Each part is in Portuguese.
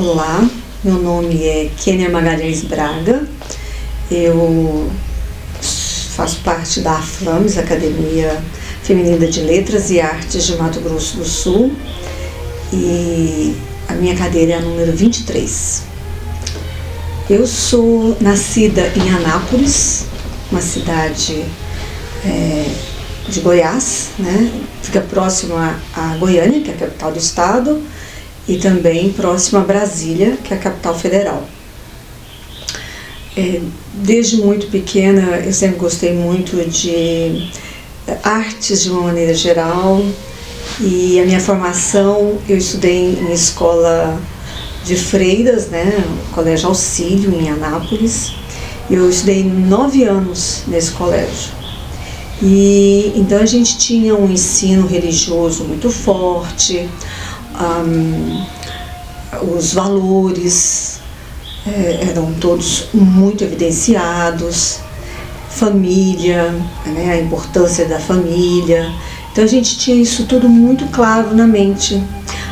Olá, meu nome é Kênia Magalhães Braga, eu faço parte da AFLAMES, Academia Feminina de Letras e Artes de Mato Grosso do Sul, e a minha cadeira é a número 23. Eu sou nascida em Anápolis, uma cidade de Goiás, né? Fica próximo a Goiânia, que é a capital do estado, e também próximo a Brasília, que é a capital federal. Desde muito pequena eu sempre gostei muito de artes de uma maneira geral, e a minha formação eu estudei em escola de freiras, né, Colégio Auxílio em Anápolis. Eu estudei 9 anos nesse colégio. E então a gente tinha um ensino religioso muito forte, os valores eram todos muito evidenciados, família, né, a importância da família. Então a gente tinha isso tudo muito claro na mente,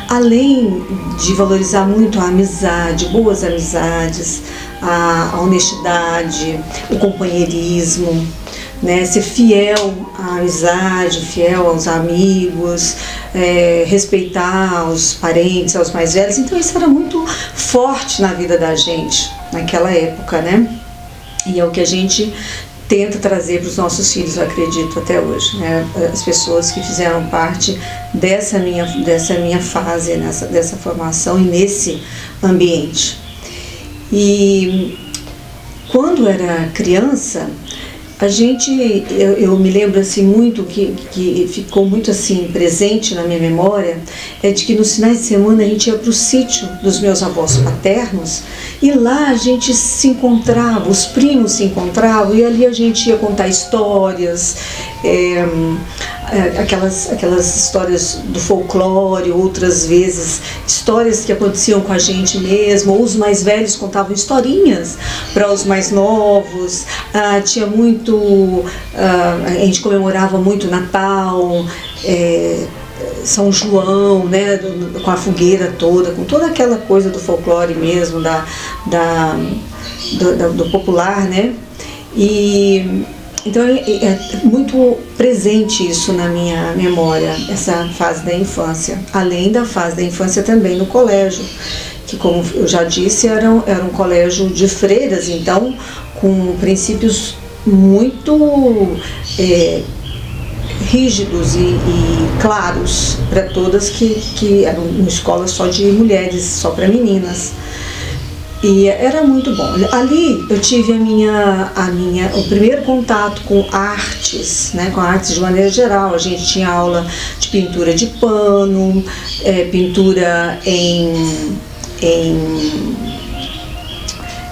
além de valorizar muito a amizade, boas amizades, a honestidade, o companheirismo, né, ser fiel à amizade, fiel aos amigos, respeitar os parentes, aos mais velhos. Então isso era muito forte na vida da gente naquela época, né? E é o que a gente tenta trazer para os nossos filhos, eu acredito, até hoje, né? As pessoas que fizeram parte dessa minha fase, dessa formação e nesse ambiente. E quando era criança, eu me lembro assim muito, que ficou muito assim presente na minha memória, é de que nos finais de semana a gente ia para o sítio dos meus avós paternos, e lá a gente se encontrava, os primos se encontravam, e ali a gente ia contar histórias, aquelas histórias do folclore, outras vezes histórias que aconteciam com a gente mesmo, ou os mais velhos contavam historinhas para os mais novos. Tinha muito, a gente comemorava muito Natal, São João, né, com a fogueira toda, com toda aquela coisa do folclore mesmo, do popular, né? E então é muito presente isso na minha memória, essa fase da infância, além da fase da infância também no colégio, que, como eu já disse, era um colégio de freiras, então com princípios muito rígidos e claros para todas, que eram uma escola só de mulheres, só para meninas. E era muito bom. Ali eu tive o primeiro contato com artes, né, com artes de maneira geral. A gente tinha aula de pintura de pano, pintura em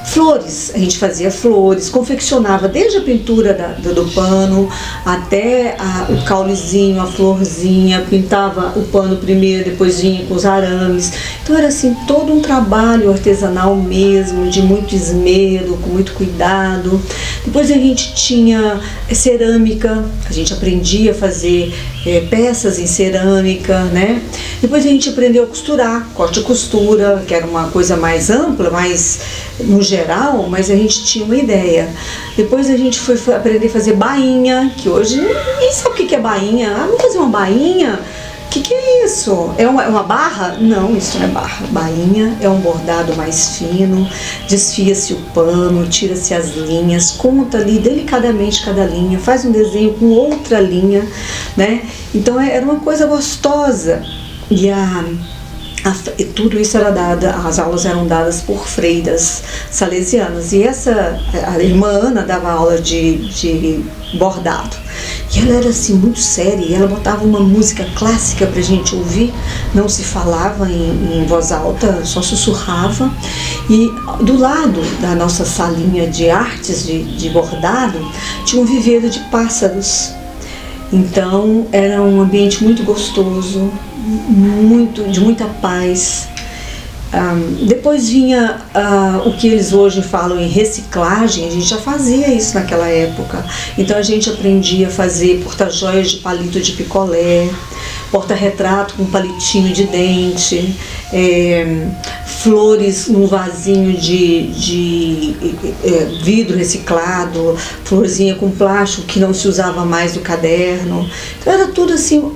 flores. A gente fazia flores, confeccionava desde a pintura do pano até o caulezinho, a florzinha, pintava o pano primeiro, depois vinha com os arames. Então era assim todo um trabalho artesanal mesmo, de muito esmero, com muito cuidado. Depois a gente tinha cerâmica, a gente aprendia a fazer peças em cerâmica, né? Depois a gente aprendeu a costurar, corte e costura, que era uma coisa mais ampla, mais no geral, mas a gente tinha uma ideia. Depois a gente foi aprender a fazer bainha, que hoje ninguém sabe o que é bainha. Vamos fazer uma bainha? O que é isso? É uma barra? Não, isso não é barra. Bainha é um bordado mais fino, desfia-se o pano, tira-se as linhas, conta ali delicadamente cada linha, faz um desenho com outra linha, né? Então era uma coisa gostosa. E tudo isso era as aulas eram dadas por freiras salesianas, e a irmã Ana dava aula de bordado, e ela era assim muito séria, e ela botava uma música clássica pra gente ouvir, não se falava em voz alta, só sussurrava. E do lado da nossa salinha de artes de bordado tinha um viveiro de pássaros. Então era um ambiente muito gostoso, de muita paz. Depois vinha o que eles hoje falam em reciclagem. A gente já fazia isso naquela época. Então a gente aprendia a fazer porta-joias de palito de picolé, porta-retrato com palitinho de dente, flores num vasinho de vidro reciclado, florzinha com plástico que não se usava mais do caderno. Então era tudo assim,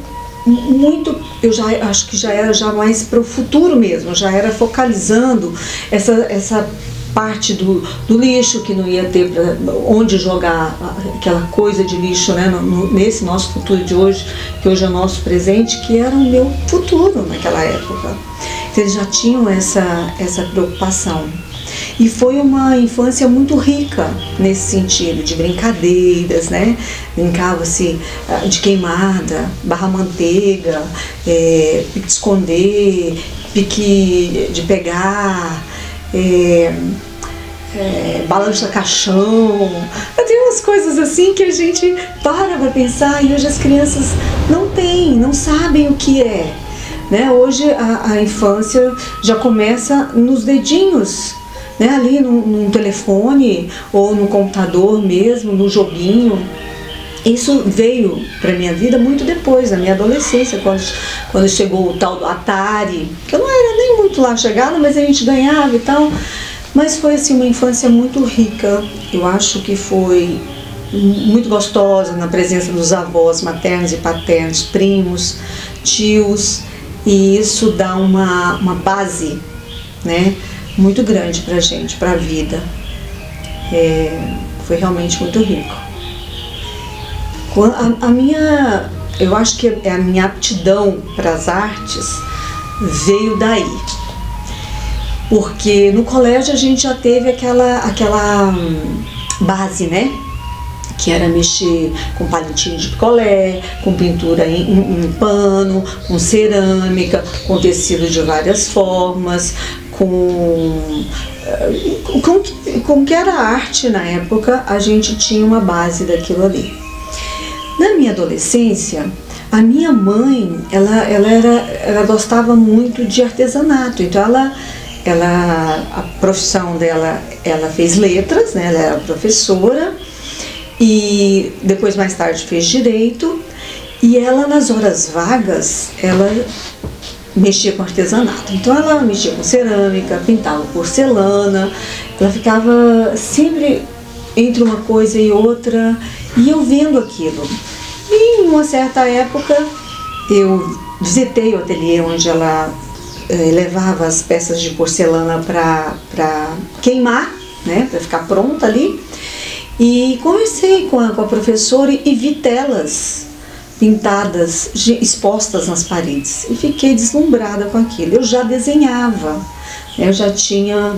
muito, eu já acho que já era já mais para o futuro mesmo, já era focalizando essa parte do lixo, que não ia ter pra onde jogar aquela coisa de lixo, né, nesse nosso futuro de hoje, que hoje é o nosso presente, que era o meu futuro naquela época. Então, eles já tinham essa preocupação. E foi uma infância muito rica nesse sentido, de brincadeiras, né? Brincava-se de queimada, barra manteiga, pique de esconder, pique de pegar, balança caixão. Tem umas coisas assim que a gente para pensar e hoje as crianças não sabem o que é. Né? Hoje a infância já começa nos dedinhos, né? Ali num telefone ou no computador mesmo, no joguinho. Isso veio para minha vida muito depois, na minha adolescência, quando chegou o tal do Atari, que eu não era nem muito lá chegada, mas a gente ganhava e tal. Mas foi assim uma infância muito rica. Eu acho que foi muito gostosa na presença dos avós maternos e paternos, primos, tios. E isso dá uma base, né, muito grande pra gente, pra vida. Foi realmente muito rico. Eu acho que a minha aptidão para as artes veio daí. Porque no colégio a gente já teve aquela base, né? Que era mexer com palitinho de picolé, com pintura em pano, com cerâmica, com tecido de várias formas, com que era arte na época, a gente tinha uma base daquilo ali. Na minha adolescência, a minha mãe, ela gostava muito de artesanato, então a profissão dela, ela fez letras, né? Ela era professora. E depois, mais tarde, fez direito. E ela, nas horas vagas, ela mexia com artesanato. Então ela mexia com cerâmica, pintava porcelana. Ela ficava sempre entre uma coisa e outra, e eu vendo aquilo. E em uma certa época eu visitei o ateliê onde ela levava as peças de porcelana para queimar, né, para ficar pronta ali. E conversei com a professora e vi telas pintadas, expostas nas paredes. E fiquei deslumbrada com aquilo. Eu já desenhava, né? Eu já tinha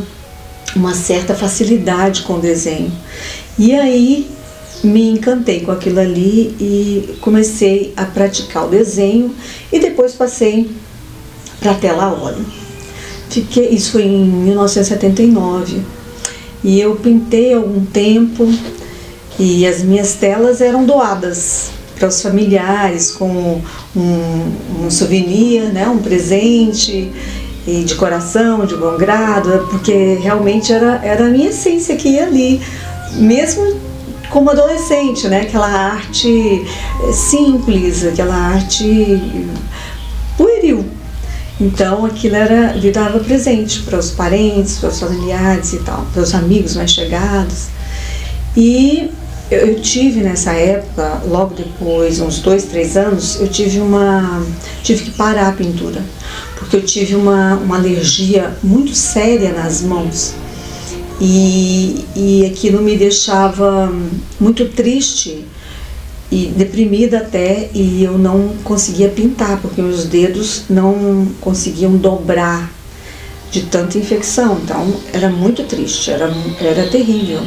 uma certa facilidade com o desenho. E aí me encantei com aquilo ali e comecei a praticar o desenho e depois passei para a tela a óleo. Isso foi em 1979. E eu pintei algum tempo e as minhas telas eram doadas para os familiares com um souvenir, né, um presente e de coração, de bom grado, porque realmente era a minha essência que ia ali, mesmo como adolescente, né, aquela arte simples, aquela arte pueril. Então aquilo virava presente para os parentes, para os familiares e tal, para os amigos mais chegados. E eu tive nessa época, logo depois, uns 2, 3 anos, eu tive que parar a pintura, porque eu tive uma alergia muito séria nas mãos. E aquilo me deixava muito triste e deprimida até, e eu não conseguia pintar, porque meus dedos não conseguiam dobrar de tanta infecção. Então era muito triste, era terrível.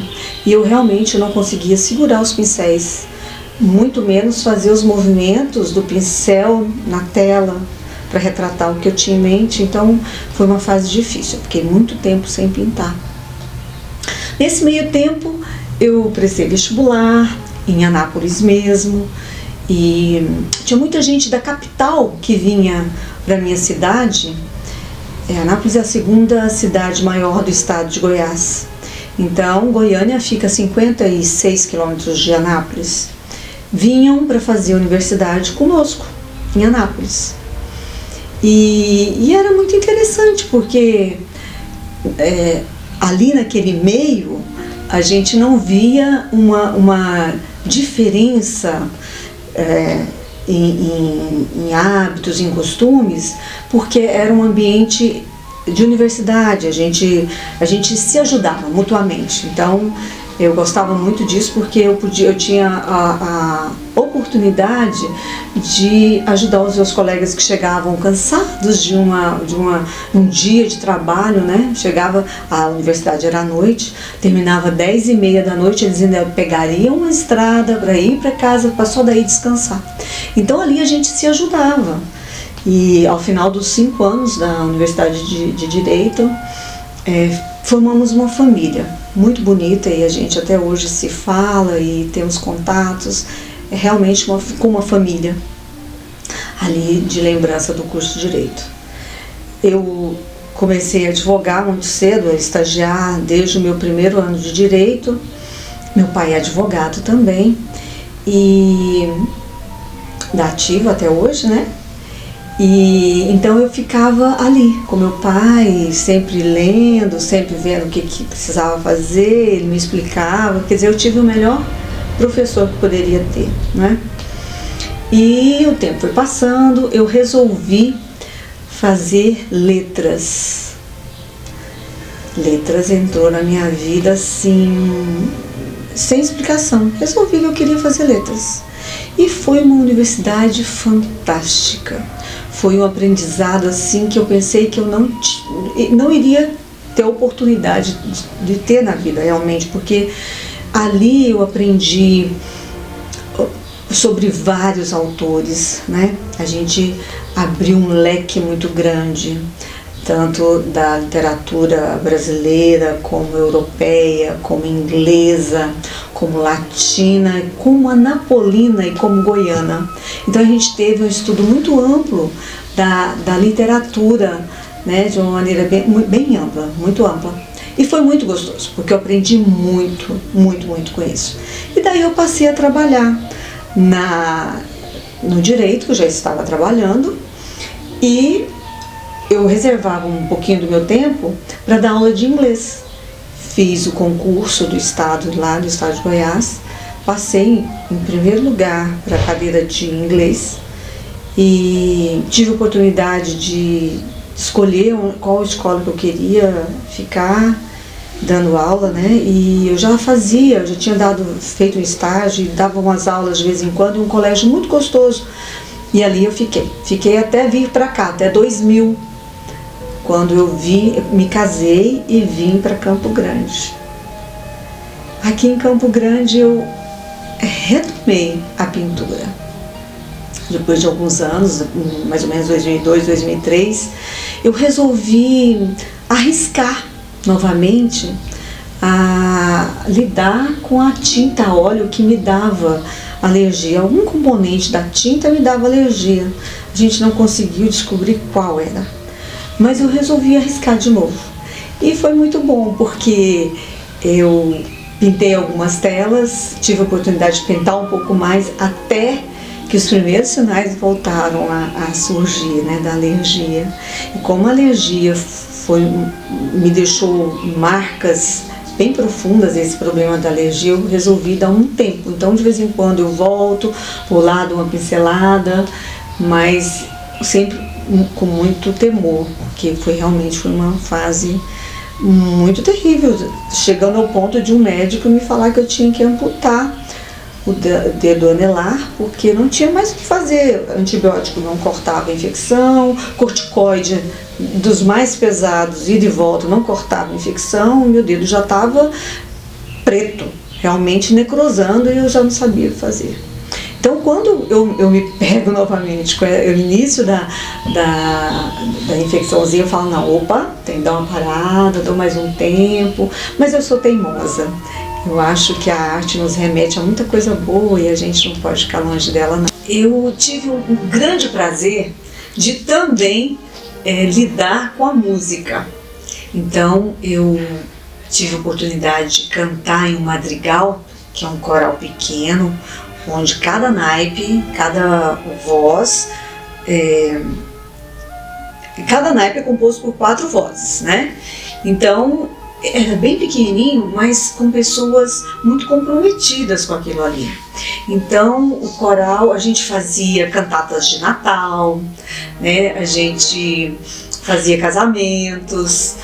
E eu realmente não conseguia segurar os pincéis, muito menos fazer os movimentos do pincel na tela para retratar o que eu tinha em mente. Então foi uma fase difícil, eu fiquei muito tempo sem pintar. Nesse meio tempo eu prestei vestibular em Anápolis mesmo, e tinha muita gente da capital que vinha para minha cidade. Anápolis é a segunda cidade maior do estado de Goiás. Então, Goiânia fica a 56 quilômetros de Anápolis. Vinham para fazer universidade conosco, em Anápolis. E era muito interessante, porque ali naquele meio a gente não via uma diferença em hábitos, em costumes, porque era um ambiente de universidade, a gente se ajudava mutuamente. Então eu gostava muito disso, porque eu tinha a oportunidade de ajudar os meus colegas que chegavam cansados de um dia de trabalho, né? A universidade era à noite, terminava 10h30 da noite, eles ainda pegariam uma estrada para ir para casa, para só daí descansar. Então ali a gente se ajudava. E ao final dos 5 anos da Universidade de Direito, formamos uma família muito bonita, e a gente até hoje se fala e temos contatos. É realmente como uma família ali, de lembrança do curso de Direito. Eu comecei a advogar muito cedo, a estagiar desde o meu primeiro ano de Direito. Meu pai é advogado também, e da ativa até hoje, né? E então eu ficava ali com meu pai, sempre lendo, sempre vendo o que precisava fazer, ele me explicava. Quer dizer, eu tive o melhor professor que poderia ter, né? E o tempo foi passando, eu resolvi fazer letras. Letras entrou na minha vida assim, sem explicação. Resolvi que eu queria fazer letras. E foi uma universidade fantástica. Foi um aprendizado assim que eu pensei que eu não iria ter oportunidade de ter na vida realmente, porque ali eu aprendi sobre vários autores, né? A gente abriu um leque muito grande, tanto da literatura brasileira, como europeia, como inglesa, como latina, como anapolina e como goiana. Então a gente teve um estudo muito amplo da literatura, né, de uma maneira bem ampla, muito ampla. E foi muito gostoso, porque eu aprendi muito, muito, muito com isso. E daí eu passei a trabalhar no direito, que eu já estava trabalhando, e eu reservava um pouquinho do meu tempo para dar aula de inglês. Fiz o concurso do estado, lá do estado de Goiás, passei em primeiro lugar para a cadeira de inglês e tive a oportunidade de escolher qual escola que eu queria ficar dando aula, né? E eu já tinha feito um estágio e dava umas aulas de vez em quando em um colégio muito gostoso. E ali eu fiquei até vir para cá, até 2000. Quando eu me casei e vim para Campo Grande. Aqui em Campo Grande eu retomei a pintura. Depois de alguns anos, mais ou menos 2002, 2003, eu resolvi arriscar novamente a lidar com a tinta a óleo que me dava alergia. Algum componente da tinta me dava alergia. A gente não conseguiu descobrir qual era. Mas eu resolvi arriscar de novo. E foi muito bom, porque eu pintei algumas telas, tive a oportunidade de pintar um pouco mais, até que os primeiros sinais voltaram a surgir, né, da alergia. E como a alergia me deixou marcas bem profundas, esse problema da alergia, eu resolvi dar um tempo. Então, de vez em quando eu volto, vou lá, dou uma pincelada, mas sempre com muito temor, porque realmente foi uma fase muito terrível, chegando ao ponto de um médico me falar que eu tinha que amputar o dedo anelar, porque não tinha mais o que fazer. Antibiótico não cortava a infecção, corticoide dos mais pesados, ida e volta, não cortava a infecção, meu dedo já estava preto, realmente necrosando, e eu já não sabia o que fazer. Então, quando eu me pego novamente com o início da infecçãozinha, eu falo, não, opa, tem que dar uma parada, dou mais um tempo, mas eu sou teimosa. Eu acho que a arte nos remete a muita coisa boa e a gente não pode ficar longe dela, não. Eu tive um grande prazer de também lidar com a música. Então, eu tive a oportunidade de cantar em um madrigal, que é um coral pequeno, onde cada naipe, cada voz, cada naipe é composto por 4 vozes, né? Então, era bem pequenininho, mas com pessoas muito comprometidas com aquilo ali. Então, o coral, a gente fazia cantatas de Natal, né? A gente fazia casamentos,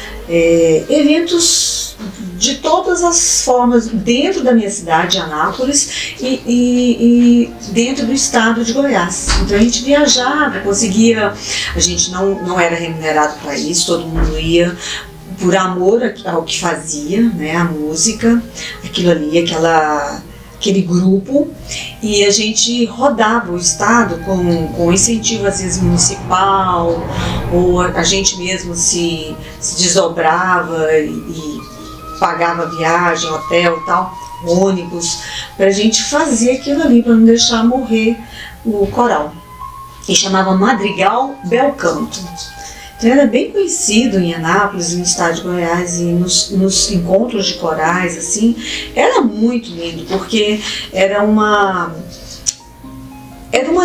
eventos de todas as formas dentro da minha cidade, Anápolis, e dentro do estado de Goiás. Então a gente viajava, conseguia, a gente não era remunerado para isso, todo mundo ia por amor ao que fazia, né, a música, aquilo ali, aquele grupo, e a gente rodava o estado com incentivo às vezes municipal, ou a gente mesmo se desdobrava e pagava viagem, hotel e tal, ônibus, para a gente fazer aquilo ali, para não deixar morrer o coral. E chamava Madrigal Bel Canto. Então era bem conhecido em Anápolis, no estado de Goiás, e nos encontros de corais, assim, era muito lindo, porque era uma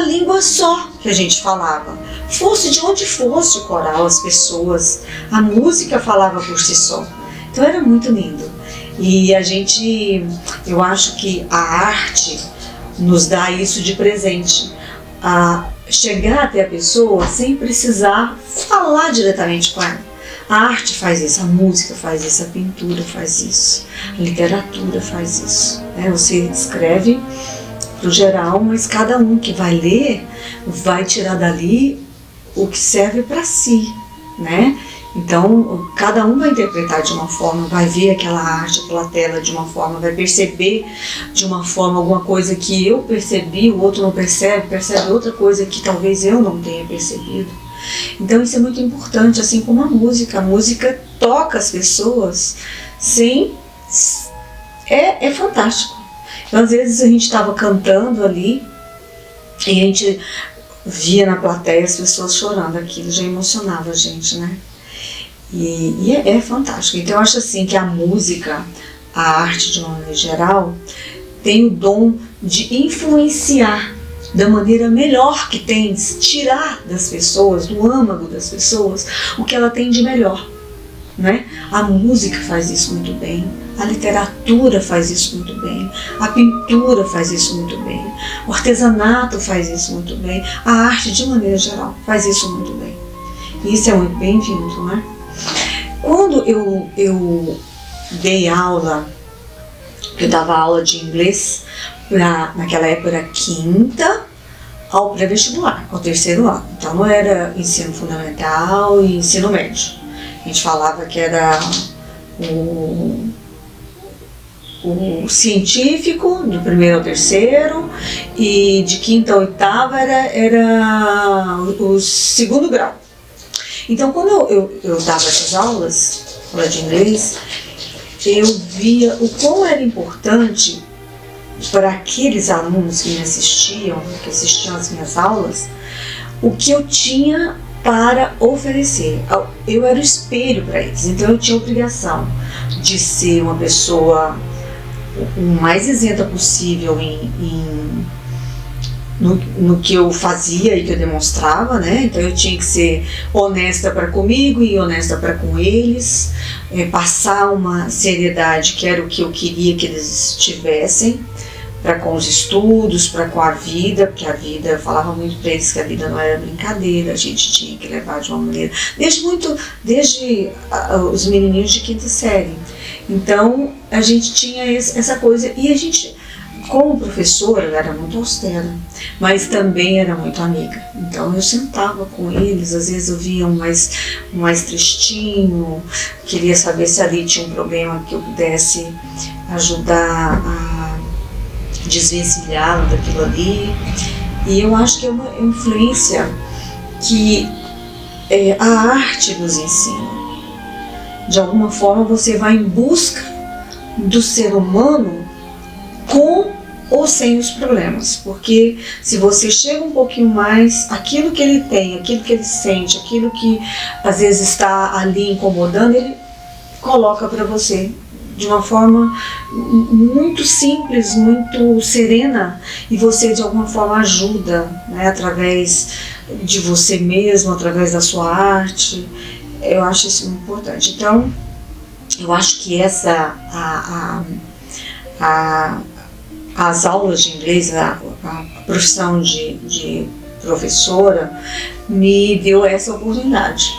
língua só que a gente falava. Fosse de onde fosse o coral, as pessoas, a música falava por si só. Então era muito lindo. E eu acho que a arte nos dá isso de presente. A chegar até a pessoa sem precisar falar diretamente com ela. A arte faz isso, a música faz isso, a pintura faz isso, a literatura faz isso. Você escreve para o geral, mas cada um que vai ler vai tirar dali o que serve para si, né? Então, cada um vai interpretar de uma forma, vai ver aquela arte, aquela tela de uma forma, vai perceber de uma forma alguma coisa que eu percebi, o outro não percebe outra coisa que talvez eu não tenha percebido. Então isso é muito importante, assim como a música toca as pessoas sem... É fantástico. Então às vezes a gente estava cantando ali e a gente via na plateia as pessoas chorando, aquilo já emocionava a gente, né? E é fantástico. Então eu acho assim que a música, a arte de uma maneira geral, tem o dom de influenciar da maneira melhor que tem, de tirar das pessoas, do âmago das pessoas, o que ela tem de melhor, né? A música faz isso muito bem, a literatura faz isso muito bem, a pintura faz isso muito bem, o artesanato faz isso muito bem, a arte de maneira geral faz isso muito bem. E isso é muito bem-vindo, né? Quando eu dei aula, eu dava aula de inglês, naquela época era quinta ao pré-vestibular, ao terceiro ano. Então não era ensino fundamental e ensino médio. A gente falava que era o científico, do primeiro ao terceiro, e de quinta a oitava era o segundo grau. Então, quando eu dava essas aulas, aula de inglês, eu via o quão era importante para aqueles alunos que me assistiam, que assistiam às minhas aulas, o que eu tinha para oferecer. Eu era o espelho para eles, então eu tinha a obrigação de ser uma pessoa o mais isenta possível no que eu fazia e que eu demonstrava, né? Então eu tinha que ser honesta para comigo e honesta para com eles, passar uma seriedade que era o que eu queria que eles tivessem, para com os estudos, para com a vida, porque a vida, eu falava muito para eles que a vida não era brincadeira, a gente tinha que levar de uma maneira, desde os menininhos de quinta série. Então a gente tinha essa coisa, e a gente, como professora, eu era muito austera, mas também era muito amiga. Então eu sentava com eles, às vezes eu via um mais tristinho, queria saber se ali tinha um problema que eu pudesse ajudar a desvencilhá-lo daquilo ali. E eu acho que é uma influência que a arte nos ensina. De alguma forma você vai em busca do ser humano com ou sem os problemas, porque se você chega um pouquinho mais, aquilo que ele tem, aquilo que ele sente, aquilo que às vezes está ali incomodando, ele coloca para você de uma forma muito simples, muito serena, e você de alguma forma ajuda, né, através de você mesmo, através da sua arte. Eu acho isso muito importante. Então eu acho que as aulas de inglês, a profissão de professora me deu essa oportunidade.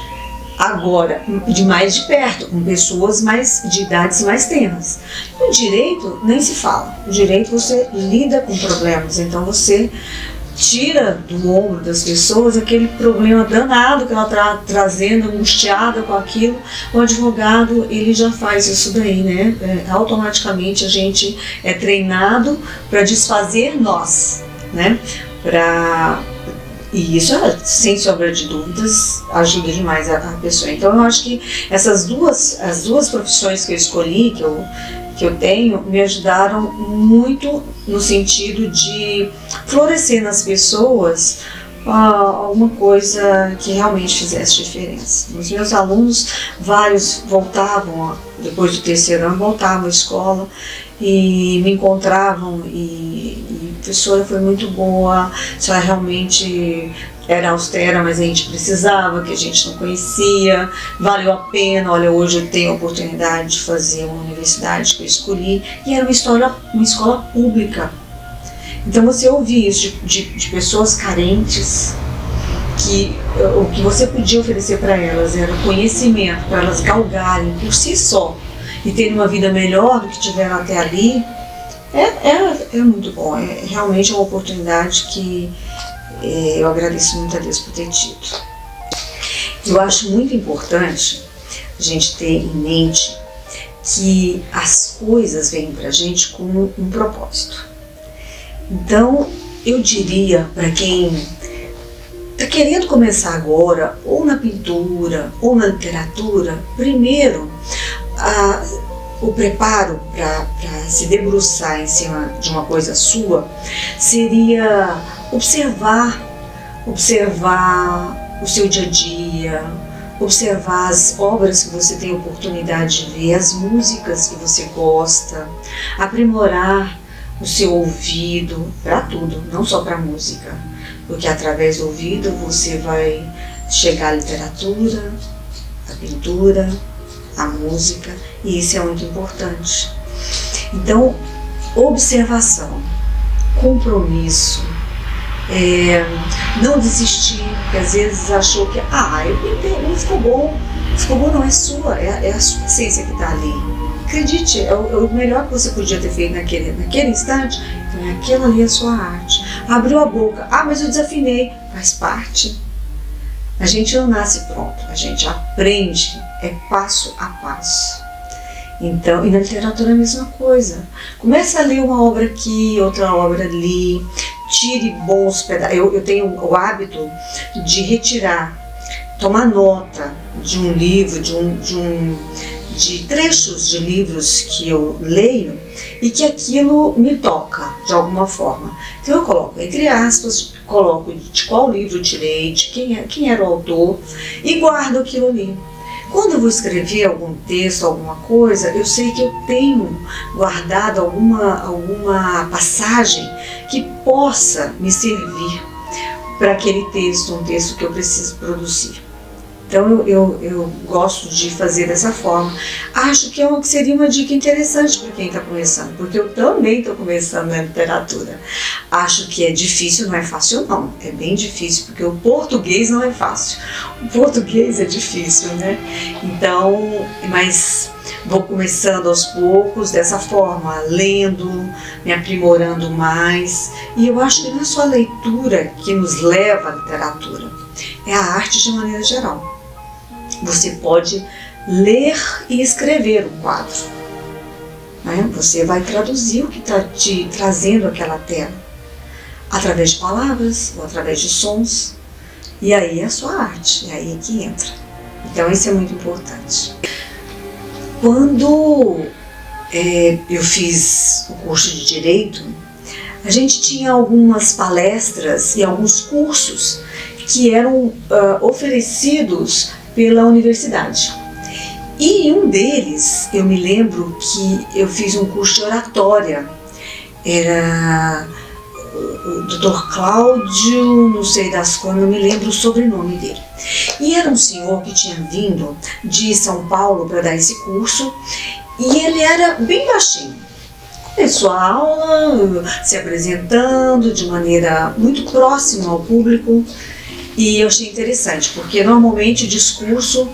Agora, de perto, com pessoas de idades mais tenas. O direito nem se fala. O direito você lida com problemas, então você tira do ombro das pessoas aquele problema danado que ela está trazendo, angustiada com aquilo. O advogado, ele já faz isso daí, né? Automaticamente a gente é treinado para desfazer nós, né? E isso, sem sombra de dúvidas, ajuda demais a pessoa. Então eu acho que as duas profissões que eu escolhi, que eu tenho, me ajudaram muito no sentido de florescer nas pessoas alguma coisa que realmente fizesse diferença. Os meus alunos, vários voltavam, depois do terceiro ano, voltavam à escola e me encontravam e a professora foi muito boa, a senhora realmente era austera, mas a gente precisava, que a gente não conhecia, valeu a pena. Olha, hoje eu tenho a oportunidade de fazer uma universidade que eu escolhi, e era uma escola pública. Então você ouvir isso de pessoas carentes, que o que você podia oferecer para elas era conhecimento, para elas galgarem por si só e terem uma vida melhor do que tiveram até ali, é muito bom. Realmente uma oportunidade que eu agradeço muito a Deus por ter tido. Eu acho muito importante a gente ter em mente que as coisas vêm para a gente com um propósito. Então, eu diria para quem está querendo começar agora, ou na pintura, ou na literatura, primeiro, o preparo para se debruçar em cima de uma coisa sua seria observar o seu dia a dia, observar as obras que você tem oportunidade de ver, as músicas que você gosta, aprimorar o seu ouvido para tudo, não só para música, porque através do ouvido você vai chegar à literatura, à pintura, à música, e isso é muito importante. Então, observação, compromisso, não desistir, porque às vezes achou que eu pintei, não ficou bom, não, é sua, é a sua essência que está ali. Acredite, é o melhor que você podia ter feito naquele instante. Então aquela ali é a sua arte. Abriu a boca, mas eu desafinei, faz parte. A gente não nasce pronto, a gente aprende, é passo a passo. Então, e na literatura é a mesma coisa. Começa a ler uma obra aqui, outra obra ali, tire bons pedaços. Eu tenho o hábito de retirar, tomar nota de um livro, de trechos de livros que eu leio e que aquilo me toca de alguma forma. Então eu coloco entre aspas, coloco de qual livro eu tirei, de quem era o autor, e guardo aquilo ali. Quando eu vou escrever algum texto, alguma coisa, eu sei que eu tenho guardado alguma passagem que possa me servir para aquele texto, um texto que eu preciso produzir. Então eu gosto de fazer dessa forma. Acho que seria uma dica interessante para quem está começando, porque eu também estou começando na literatura. Acho que é difícil, não é fácil não, é bem difícil, porque o português não é fácil. O português é difícil, né? Então, mas vou começando aos poucos, dessa forma, lendo, me aprimorando mais. E eu acho que não é só a leitura que nos leva à literatura, é a arte de maneira geral. Você pode ler e escrever um quadro, né? Você vai traduzir o que está te trazendo aquela tela, através de palavras ou através de sons, e aí é a sua arte, é aí que entra. Então isso é muito importante. Quando eu fiz o curso de Direito, a gente tinha algumas palestras e alguns cursos que eram oferecidos pela universidade. E em um deles, eu me lembro que eu fiz um curso de oratória. o Dr. Cláudio, não sei das quais, não me lembro o sobrenome dele. E era um senhor que tinha vindo de São Paulo para dar esse curso, e ele era bem baixinho. Começou a aula, se apresentando de maneira muito próxima ao público, e eu achei interessante, porque normalmente o discurso,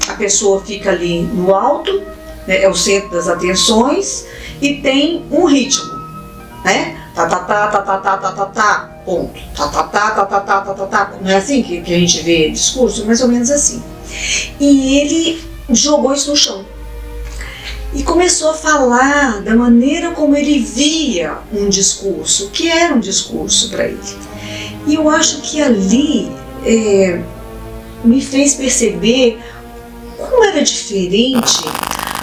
a pessoa fica ali no alto, né, é o centro das atenções, e tem um ritmo, né? Tá, tá, tá, tá, tá, tá, tá, tá, tá, ponto. Tá, tá, tá, tá, tá, tá, tá, tá, tá. Não é assim que a gente vê discurso? Mais ou menos assim. E ele jogou isso no chão. E começou a falar da maneira como ele via um discurso, o que era um discurso para ele. E eu acho que ali me fez perceber como era diferente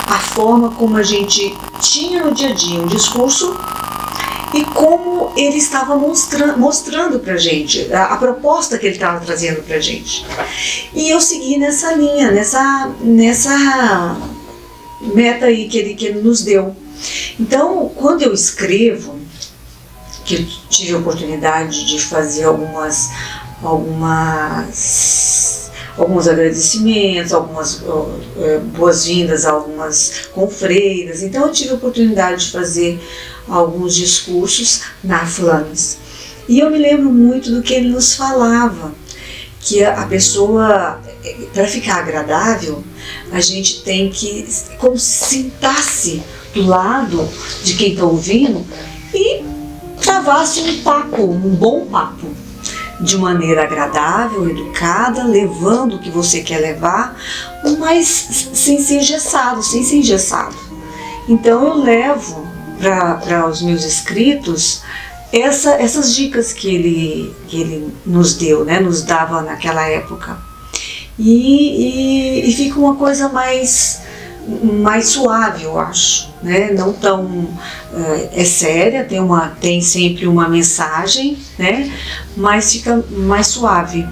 a forma como a gente tinha no dia a dia um discurso e como ele estava mostrando para a gente, a proposta que ele estava trazendo para a gente. E eu segui nessa linha, nessa meta aí que ele nos deu. Então, quando eu escrevo, que eu tive a oportunidade de fazer alguns agradecimentos, algumas boas-vindas a algumas confreiras. Então eu tive a oportunidade de fazer alguns discursos na Flames. E eu me lembro muito do que ele nos falava, que a pessoa, para ficar agradável, a gente tem que como se sentasse do lado de quem está ouvindo e travasse um papo, um bom papo, de maneira agradável, educada, levando o que você quer levar, mas sem ser engessado, Então eu levo para os meus escritos essas dicas que ele nos deu, né, nos dava naquela época. E fica uma coisa mais suave, eu acho, né? Não tão séria, tem sempre uma mensagem, né? Mas fica mais suave.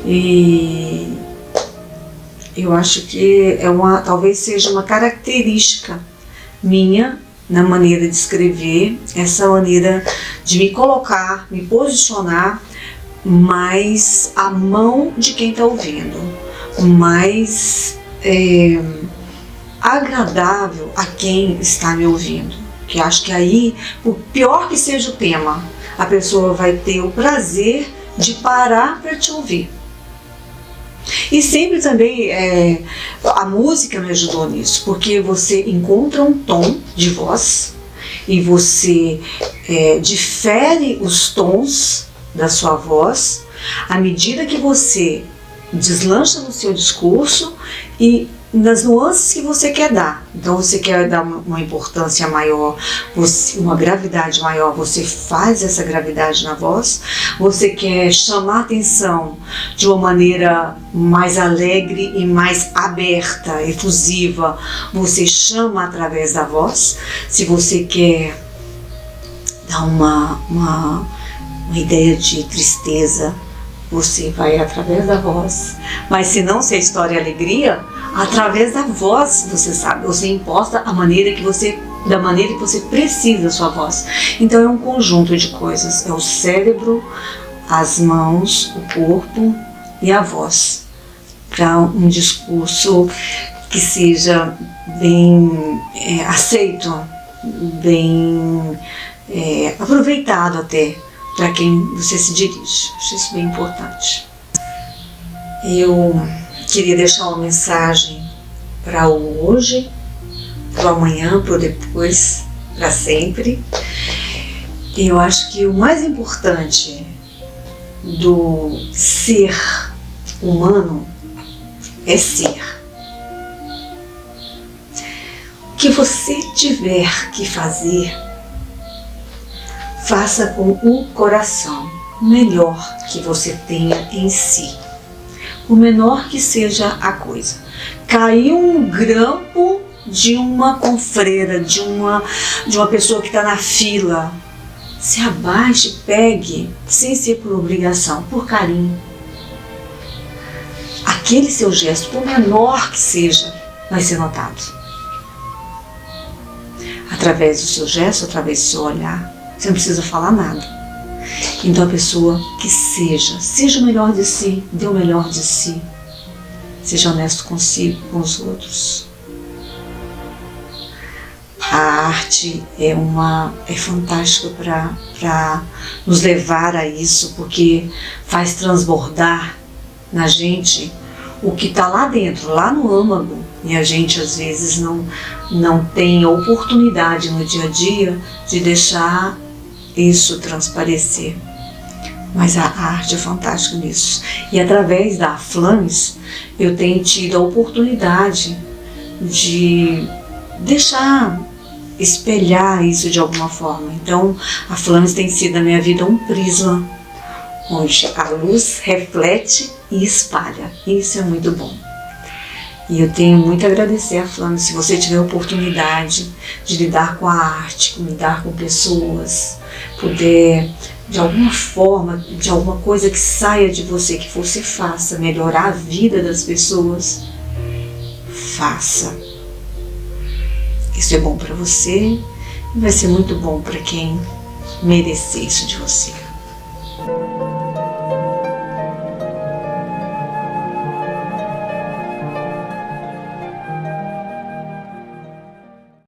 E eu acho que talvez seja uma característica minha na maneira de escrever, essa maneira de me colocar, me posicionar mais à mão de quem está ouvindo, mais agradável a quem está me ouvindo. Que acho que aí, por pior que seja o tema, a pessoa vai ter o prazer de parar para te ouvir. E sempre também a música me ajudou nisso, porque você encontra um tom de voz e você difere os tons da sua voz à medida que você deslancha no seu discurso e nas nuances que você quer dar. Então você quer dar uma importância maior, uma gravidade maior, você faz essa gravidade na voz. Você quer chamar atenção de uma maneira mais alegre e mais aberta, efusiva, você chama através da voz. Se você quer dar uma ideia de tristeza, você vai através da voz. Mas se não, se a história é alegria, através da voz você sabe, você imposta da maneira que você precisa da sua voz. Então é um conjunto de coisas, é o cérebro, as mãos, o corpo e a voz, para um discurso que seja bem aceito, bem aproveitado até para quem você se dirige. Acho isso bem importante. Eu queria deixar uma mensagem para o hoje, para o amanhã, para o depois, para sempre. E eu acho que o mais importante do ser humano é ser. O que você tiver que fazer, faça com o coração, o melhor que você tenha em si. O menor que seja a coisa. Caiu um grampo de uma confreira, de uma pessoa que está na fila. Se abaixe, pegue, sem ser por obrigação, por carinho. Aquele seu gesto, por menor que seja, vai ser notado. Através do seu gesto, através do seu olhar, Você não precisa falar nada. Então a pessoa que seja o melhor de si, dê o melhor de si. Seja honesto consigo, com os outros. A arte é fantástica para nos levar a isso, porque faz transbordar na gente o que está lá dentro, lá no âmago, e a gente às vezes não tem a oportunidade no dia a dia de deixar isso transparecer. Mas a arte é fantástica nisso. E através da Flames, eu tenho tido a oportunidade de deixar espelhar isso de alguma forma. Então, a Flames tem sido na minha vida um prisma, onde a luz reflete e espalha. Isso é muito bom. E eu tenho muito a agradecer a Flames. Se você tiver a oportunidade de lidar com a arte, lidar com pessoas, puder, de alguma forma, de alguma coisa que saia de você, que você faça melhorar a vida das pessoas, faça. Isso é bom para você e vai ser muito bom para quem merecer isso de você.